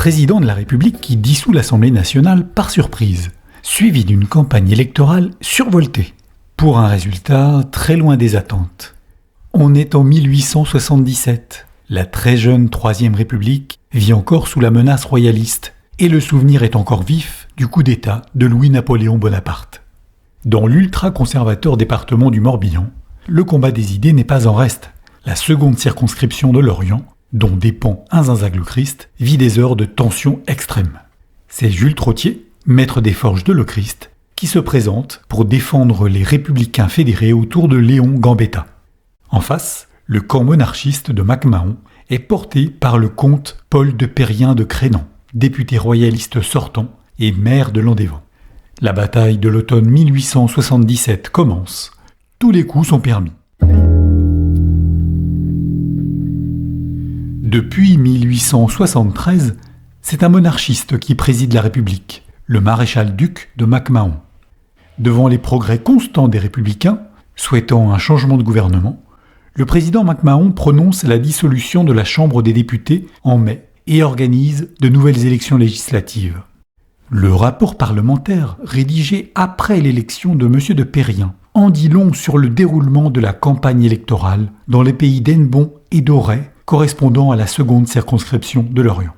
président de la République qui dissout l'Assemblée nationale par surprise, suivi d'une campagne électorale survoltée, pour un résultat très loin des attentes. On est en 1877. La très jeune Troisième République vit encore sous la menace royaliste et le souvenir est encore vif du coup d'État de Louis-Napoléon Bonaparte. Dans l'ultra-conservateur département du Morbihan, le combat des idées n'est pas en reste. La seconde circonscription de l'Orient, dont dépend Azinzac-le-Christ, vit des heures de tension extrême. C'est Jules Trottier, maître des forges de Lechrist, qui se présente pour défendre les républicains fédérés autour de Léon Gambetta. En face, le camp monarchiste de MacMahon est porté par le comte Paul de Périen de Crénan, député royaliste sortant et maire de Landévent. La bataille de l'automne 1877 commence. Tous les coups sont permis. Depuis 1873, c'est un monarchiste qui préside la République, le maréchal-duc de MacMahon. Devant les progrès constants des républicains, souhaitant un changement de gouvernement, le président MacMahon prononce la dissolution de la Chambre des députés en mai et organise de nouvelles élections législatives. Le rapport parlementaire, rédigé après l'élection de M. de Périen, en dit long sur le déroulement de la campagne électorale dans les pays d'Hennebon et d'Auray, correspondant à la seconde circonscription de l'Orient.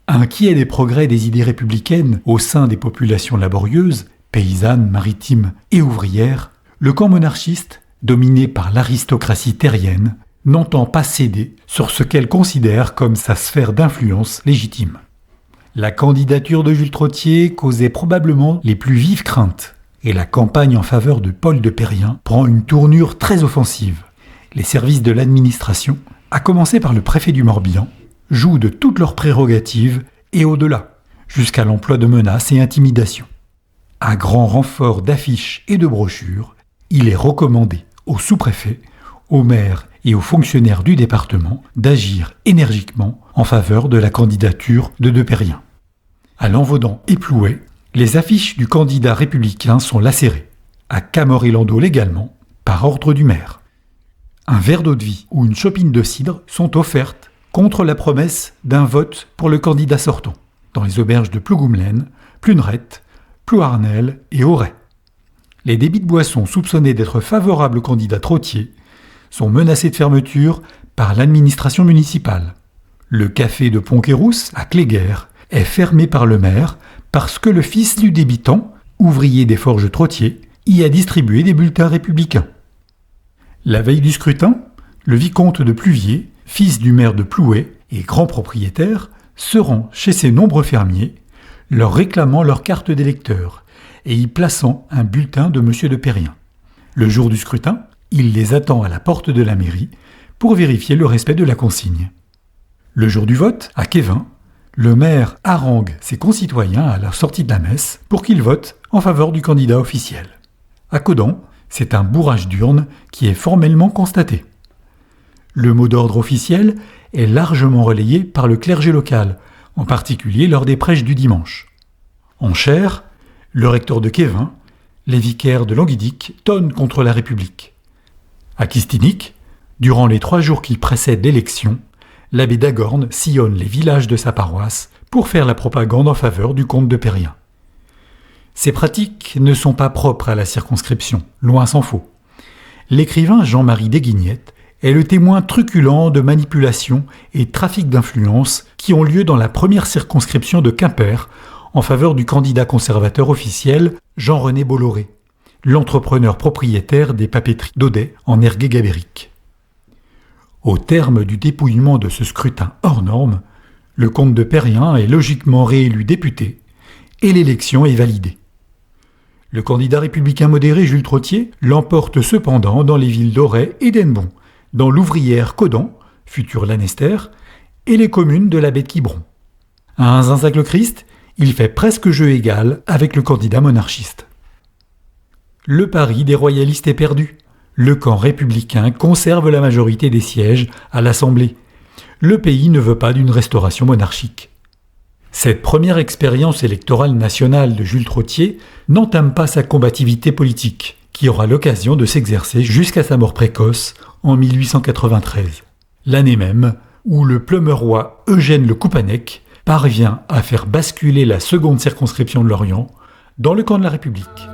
Inquiet des progrès des idées républicaines au sein des populations laborieuses, paysannes, maritimes et ouvrières, le camp monarchiste, dominé par l'aristocratie terrienne, n'entend pas céder sur ce qu'elle considère comme sa sphère d'influence légitime. La candidature de Jules Trottier causait probablement les plus vives craintes, et la campagne en faveur de Paul de Périen prend une tournure très offensive. Les services de l'administration, à commencer par le préfet du Morbihan, jouent de toutes leurs prérogatives et au-delà, jusqu'à l'emploi de menaces et intimidations. À grand renfort d'affiches et de brochures, il est recommandé aux sous-préfets, aux maires et aux fonctionnaires du département d'agir énergiquement en faveur de la candidature de Périen. À Lanvaudan et Plouay, les affiches du candidat républicain sont lacérées. À Camoré-Landau également, par ordre du maire. Un verre d'eau-de-vie ou une chopine de cidre sont offertes contre la promesse d'un vote pour le candidat sortant, dans les auberges de Plougoumelaine, Plunerette, Plouarnel et Auray. Les débits de boissons soupçonnés d'être favorables au candidat Trottier sont menacés de fermeture par l'administration municipale. Le café de Pont-Kérousse, à Cléguer, est fermé par le maire parce que le fils du débitant, ouvrier des forges Trottier, y a distribué des bulletins républicains. La veille du scrutin, le vicomte de Pluviers, fils du maire de Plouay et grand propriétaire, se rend chez ses nombreux fermiers, leur réclamant leur carte d'électeur et y plaçant un bulletin de M. de Périen. Le jour du scrutin, il les attend à la porte de la mairie pour vérifier le respect de la consigne. Le jour du vote, à Quévin, le maire harangue ses concitoyens à la sortie de la messe pour qu'ils votent en faveur du candidat officiel. À Caudan, c'est un bourrage d'urnes qui est formellement constaté. Le mot d'ordre officiel est largement relayé par le clergé local, en particulier lors des prêches du dimanche. En Cher, le recteur de Quévin, les vicaires de Languidic tonnent contre la République. À Kistinic, durant les 3 jours qui précèdent l'élection, l'abbé Dagorne sillonne les villages de sa paroisse pour faire la propagande en faveur du comte de Périen. Ces pratiques ne sont pas propres à la circonscription, loin s'en faut. L'écrivain Jean-Marie Desguignette est le témoin truculent de manipulations et trafics d'influence qui ont lieu dans la première circonscription de Quimper en faveur du candidat conservateur officiel Jean-René Bolloré, l'entrepreneur propriétaire des papeteries d'Audet en Ergué-Gabéric. Au terme du dépouillement de ce scrutin hors norme, le comte de Périen est logiquement réélu député et l'élection est validée. Le candidat républicain modéré Jules Trottier l'emporte cependant dans les villes d'Auray et d'Hennebon, dans l'ouvrière Caudan, futur Lanester, et les communes de la baie de Quiberon. À Azinzac-le-Christ, il fait presque jeu égal avec le candidat monarchiste. Le pari des royalistes est perdu. Le camp républicain conserve la majorité des sièges à l'Assemblée. Le pays ne veut pas d'une restauration monarchique. Cette première expérience électorale nationale de Jules Trottier n'entame pas sa combativité politique, qui aura l'occasion de s'exercer jusqu'à sa mort précoce en 1893, l'année même où le pleumeurois Eugène Le Coupanec parvient à faire basculer la seconde circonscription de Lorient dans le camp de la République.